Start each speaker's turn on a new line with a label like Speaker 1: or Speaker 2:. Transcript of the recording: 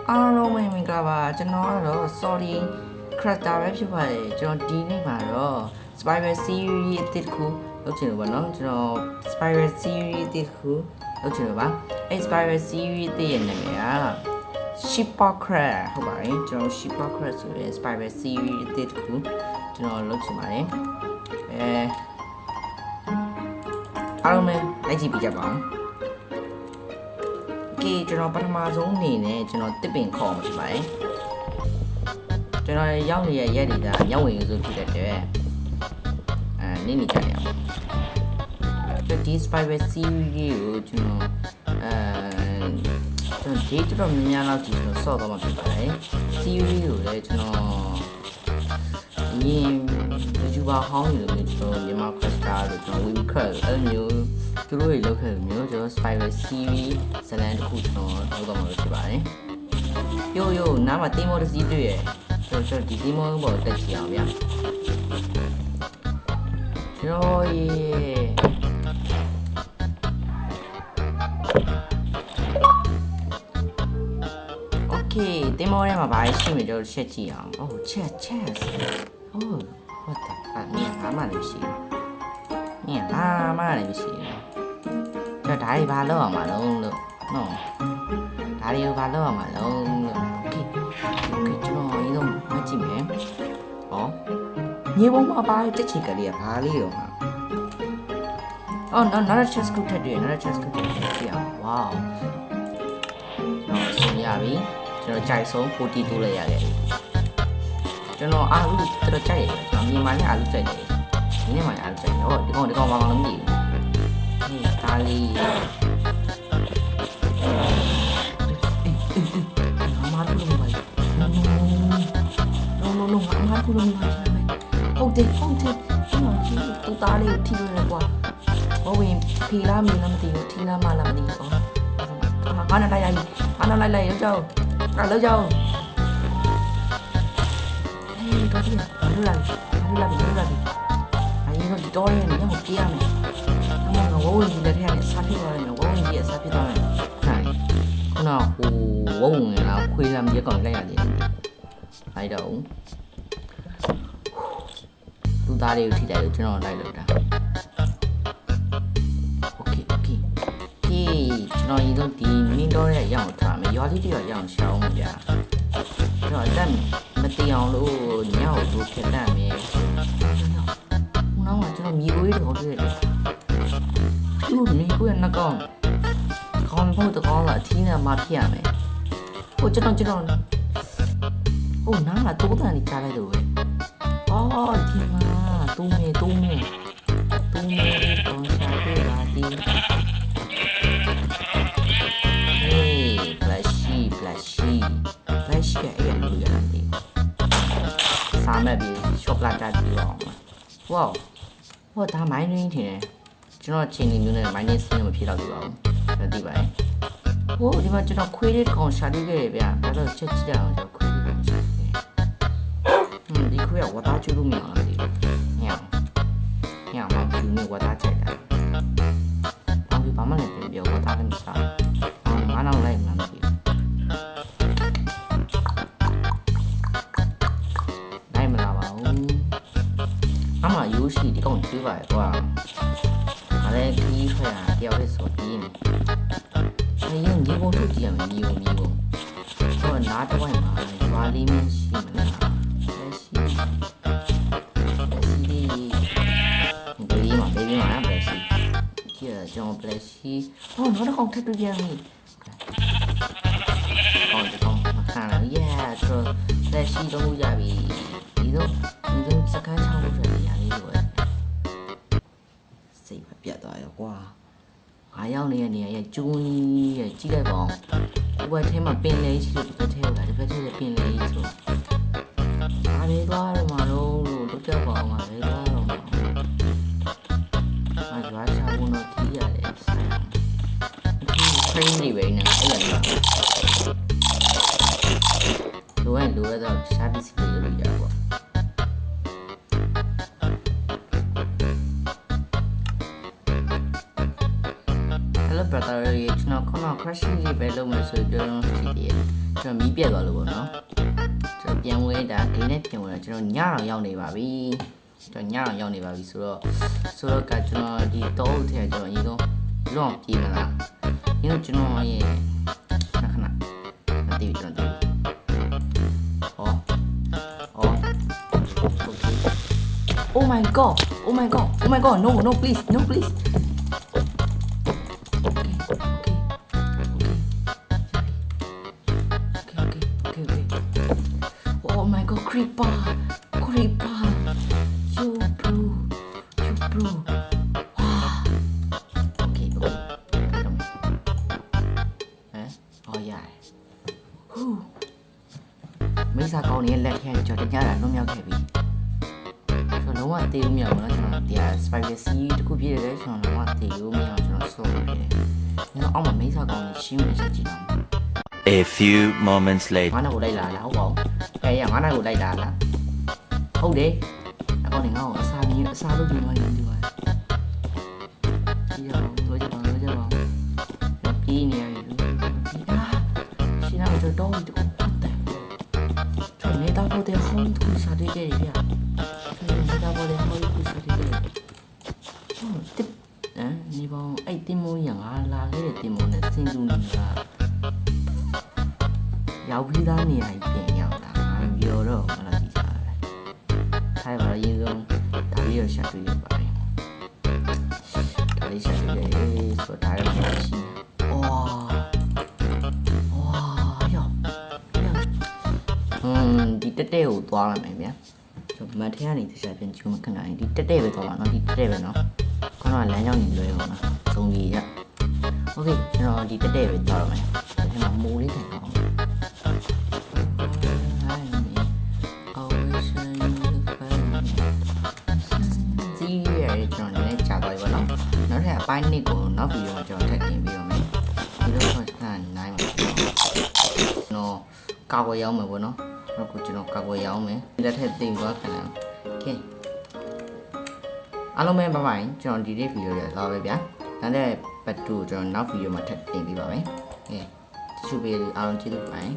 Speaker 1: အားလုံးပဲမင်္ဂလာပါကျွန်တော်ကတော့ sorry character ပဲဖြစ်ပါတယ်ကျွန်တော်ဒီနေ့မှာတော့ spiral series အသစ်တစ်ခုလုပ်ချင်လို့ပါเนาะကျွန်တော် spiral series အသစ်တစ်ခုလုပ်ချင်လို့ပါအဲ spiral series အသစ်ရဲ့နာမည်က Shipocrat ဟုတ်ပါတယ်ကျွန်တော် Shipocrat ဆိုတဲ့ spiral series အသစ်တစ်ခုကျွန်တော်လုပ်ချင်ပါတယ်အားလုံးပဲလိုက်ကြည့်ပြကြပါဦးကျွန်တော်ပထမဆုံးအနေနဲ့ကျွန်တော်တစ်ပင်ခေါ်မှာဖြစ်ပါတယ်ကျွန်တော်ရောက်နေတဲ့ရက်တွေကမြောက်ဝင်စုဖြစ်တဲ့အတွက်နေနေကြရအောင်ဒီ spiral series ကိုကျွန်တော်ဒီတော့များလောက်ကြည့်ကျွန်တော်ဆော့တော့မှာဖြစ်ပါတယ် series ကိုလည်းကျွန်တော်ဒီ YouTuber ဟောင်းတွေလို့ကျွန်တော်မြန်မာ Crystal လို့ကျွန်တော် Webby Craft အဲ့မျိုးသူတို့တွေလုပ်ခဲ့လို့မျိုးကျွန်တော် spiral series ဇလန်တစ်ခုကျွန်တော်လုပ်တော့မှာဖြစ်ပါတယ်ယိုနားမှာတင်းမောတစ်စီးတွေ့ရကျွန်တော်ဒီတင်းမောပေါ်တက်ချင်အောင်ဗျာကျွန်တော်โอเคတင်းမောထဲမှာဘာရှိမှကျွန်တော်ချက်ကြည့်အောင်โอ้ chess โอ้ what the fuck เนี่ยဘာမှလည်းမရှိဘူးเนี่ยဘာမှလည်းမရှိဘူးကျွန်တော်ဒါတွေဘာလုပ်အောင်မလို့နော်ဒါတွေကိုဘာလုပ်အောင်မလို့โอเคကျွန်တော်ရေးတော့မကြည့်မယ်ဟောမြေပုံမှာပါတက်ချီကလေးကဘာလေးတော့မှာအော်နောက် chess ကုတ်ထက်တွေ့နောက် chess ကုတ်ထက်တွေ့ပြအောင်ဝေါတော့ဆင်ရပြီကျွန်တော်ကြိုက်ဆုံးပိုတီတိုးလိုက်ရတယ်ကျွန်တော်အာလူတော်ကြိုက်ရတယ်ကျွန်တော်မြန်မာနဲ့အာလူကြိုက်တယ်ဒီနေ့မှအာလူကြိုက်တယ်ဟောဒီကောင်ဘာမှမသိဘူးဒီဒါလေးအမားတို့လိုပါno အမားတို့လိုပါဟုတ်တယ်ကျွန်တော်ဒီတူသားလေးထိလို့ရကွာဘဝင်ဖီလာမင်းလည်းမသိဘူးထီလာမလားမသိဘူးငါနဲ့လိုက်ရည်ငါနဲ့လိုက်ရောက်ကြောလောက်ကြောတော့ဒီလူလာအရင်ကဒီတော့ရင်ညောင်ပြေးရမယ်အမေကဝဝင်ကြီးလက်ထက်နဲ့စားဖြစ်သွားတယ်ဝဝင်ကြီးအစားဖြစ်သွားတယ်ဟဲ့ခုနကဝဝင်လာခွေးလာမြေကောင်လိုက်ရတယ်လိုက်တော့သူသားလေးကိုထိလိုက်လို့ကျွန်တော်လိုက်လို့တာโอเคကျွန်တော်ရင်တော့ဒီမင်းတော့ရဲ့ရအောင်ထားမယ်ရွာလေးတရွာရအောင်ရှောင်းမှာဗျာကျွန်တော်အသက်မတည်အောင်လို့ညောင်တို့ဖြစ်တတ်မယ်နောက်မှကျွန်တော်မြေကိုရေးတော့တွေ့တယ်သူ့မြေကိုရဲ့နှကောင်ခေါင်းဖို့တကောင်းလာအထီးနဲ့မှဖြစ်ရမယ်ဟိုကျွန်တော်ဟိုနားမှာတိုးတန်နေကြားလိုက်လို့ပဲအော်ဒီမှာတိုးမယ်တောင်းရှာတွေ့ပါသည်flashy ကအဲ့လိုရတယ်စားမဲ့ပြီး shop လာတက်ပြီးအောင်ဝေါဟောဒါမိုင်းရင်းထင်တယ်ကျွန်တော်ချင်းနေမျိုးနဲ့မိုင်းရင်းစင်းမဖြစ်တော့ဘူးပါဘူးသိပါတယ်ဟိုဒီမှာကျွန်တော်ခွေးလေးကောင်ရှာတွေ့ခဲ့ရဗျာဒါတော့ချက်ကြည့်အောင်ကျွန်တော်ခွေးလေးကောင်ရှာတွေ့ဒီခွေးကဝတ်သားကျွလို့မရအောင်လေညောင်မိုင်းကျူနေဝတ်သားကြိုက်တာဘာလို့ဘာမှလည်းပြောဝတ်သားလည်းမစားငါနောက်လိုက်မှမသိဘူး游戏你跟我对吧？哇，他在第一块啊，掉的手机呢。哎呀，迷宫手机啊，迷宫。我拿着玩嘛，玩里面去嘛，来西的，你baby嘛，不来西，这叫不来西。哦，我的好太多样呢。讲，看了耶，这来西都不加比，你都只看唱不出来呀，你说。စိတ်ပဲပြတ်သွားရောကွာငါရောက်နေတဲ့နေရာရဲ့ကျိုးကြီးရဲ့ကြီးလိုက်ပါအောင်ဒီဘက်ထဲမှာပင်လေးရှိလို့ဒီဘက်ထဲကဒီဘက်ထဲပင်လေးဆိုငါလေးသွားတော့မှာလို့လုပ်ကြပါအောင်ငါလေးသွားတော့မှာငါရွာချဖို့တော့ကြီးရတယ်ဆိုင်ခရင်းနေပဲနဲ့အဲ့လိုလိုရတော့ service ကိုလုပ်ရပါbrother ကျွန်တော်ခုန crash လေးပဲလုပ်မယ်ဆိုကြတော့ရှိသေးတယ် ကျွန်တော်မီးပြတ်သွားလို့ပေါ့နော်ကျွန်တော်ပြန်ဝဲတာဂိမ်းနဲ့ပြန်ဝဲတာကျွန်တော်ညအောင်ရောက်နေပါပြီကျွန်တော်ညအောင်ရောက်နေပါပြီဆိုတော့ကကျွန်တော်ဒီတောအုပ်ထဲကျွန်တော်အရင်ဆုံးလွန်ပြေးမလားဒီတော့ကျွန်တော်ရဲ့ခဏမသိဘူးကျွန်တော်ဟော okay oh my god no please okay oh my god creeper you bro okay oh yeah မိစားကောင်းနေတဲ့လက်ထဲကျွန်တော်တရားတာလွန်မြောက်ခဲ့ပြီကျွန်တော်လုံးဝတေးလို့မရဘူးเนาะကျွန်တော်တရား privacy တခုပြည့်တယ်ကျွန်တော်လုံးဝတေးလို့မရအောင်ကျွန်တော်စိုးနေတယ်ကျွန်တော်အောက်မှာမိစားကောင်းနေရှင်းနေချက်ကြည့်တော့
Speaker 2: A few moments later
Speaker 1: ငါးနာကိုလိုက်လာလားဟုတ်ပါဘူးအဲငါးနာကိုလိုက်လာလားဟုတ်တယ်အကောင်နေငါ့ကိုအစာလုပ်ပြီးမှရင်းဒီပါဒီရောလိုချပါပြေးနေရတယ်ရှင်းအောင်ကျွန်တော်တော့ကျွန်တော်နေတဲ့ဟောင်းသူစားရခဲ့ရကျွန်တော်နေတဲ့ဟောင်းသူစားရခဲ့တစ်ဒီဘောင်အဲ့တင်မိုးရငါလာခဲ့တဲ့တင်မိုးနဲ့စင်သူနေတာရောက်ပြီးသားနေရာပြင်ရောက်တာပြောတော့မလားကြည့်ကြရတယ်ထိုင်ပါရေးဆုံးဒါလေးရရှာတွေ့ရပါတယ်ဒါလေးရှာတွေ့ရဆိုတာဒါလည်းမရှိဒီတက်တဲ့ကိုသွားလိုက်မယ်ဗျာကျွန်တော်မထရနေတခြားပြန်ကြည့်မခဏဒီတက်တဲ့ပဲသွားပါနော်ဒီတက်တဲ့ပဲနော်ခေါင်းကလမ်းကြောင်းနေလွဲအောင်နော်စုံကြီးရโอเคကျွန်တော်ဒီတက်တဲ့ပဲသွားရမယ်ဒီမှာမိုးလေးထိုင်အောင်ဒီရကျွန်တော်လည်းကြာသွားပြီပေါ့နော်နောက်ထပ်အပိုင်းနှစ်ကိုနောက်ဗီဒီယိုမှာကျွန်တော်ထပ်တင်ပြီးတော့မယ်ဒီလိုဆိုရင်နိုင်ပါကျွန်တော်ကာကွယ်ရောက်မယ်ပေါ့နော်နောက်ကိုကျွန်တော်ကာကွယ်ရောက်မယ်လက်ထက်တင်သွားခံအောင်โอเคအားလုံးပဲဘိုင်ဘိုင်ကျွန်တော်ဒီနေ့ဗီဒီယိုရလာပဲဗျာနောက်တဲ့ဘတ်တူကျွန်တော်နောက်ဗီဒီယိုမှာထပ်တင်ပြီးပါမယ်โอเคတချို့ပေးအားလုံးကျေးဇူးပါတယ်